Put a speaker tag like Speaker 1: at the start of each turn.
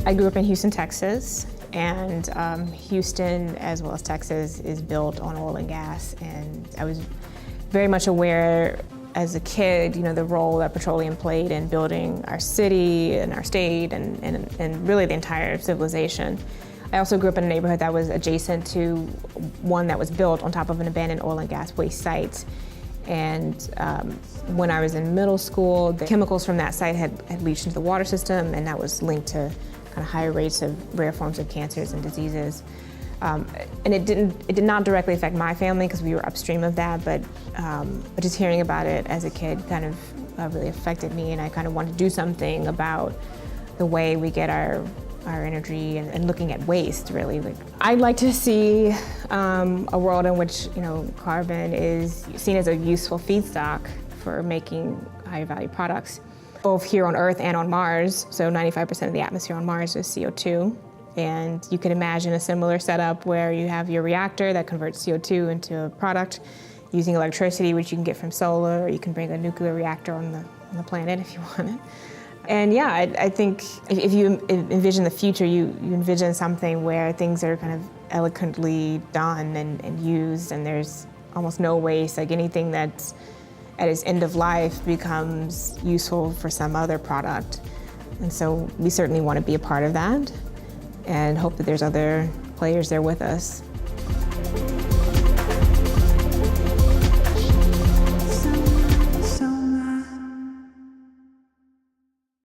Speaker 1: I grew up in Houston, Texas, and Houston, as well as Texas, is built on oil and gas, and I was very much aware as a kid, the role that petroleum played in building our city and our state and really the entire civilization. I also grew up in a neighborhood that was adjacent to one that was built on top of an abandoned oil and gas waste site. And when I was in middle school, the chemicals from that site had leached into the water system, and that was linked to kind of higher rates of rare forms of cancers and diseases. And it did not directly affect my family because we were upstream of that, but just hearing about it as a kid kind of really affected me, and I kind of wanted to do something about the way we get our energy and looking at waste, really. I'd like to see a world in which carbon is seen as a useful feedstock for making higher value products, both here on Earth and on Mars. So 95% of the atmosphere on Mars is CO2. And you can imagine a similar setup where you have your reactor that converts CO2 into a product using electricity, which you can get from solar, or you can bring a nuclear reactor on the planet if you want it. And yeah, I think if you envision the future, you envision something where things are kind of eloquently done and used, and there's almost no waste, like anything that's at its end of life becomes useful for some other product. And so we certainly want to be a part of that and hope that there's other players there with us.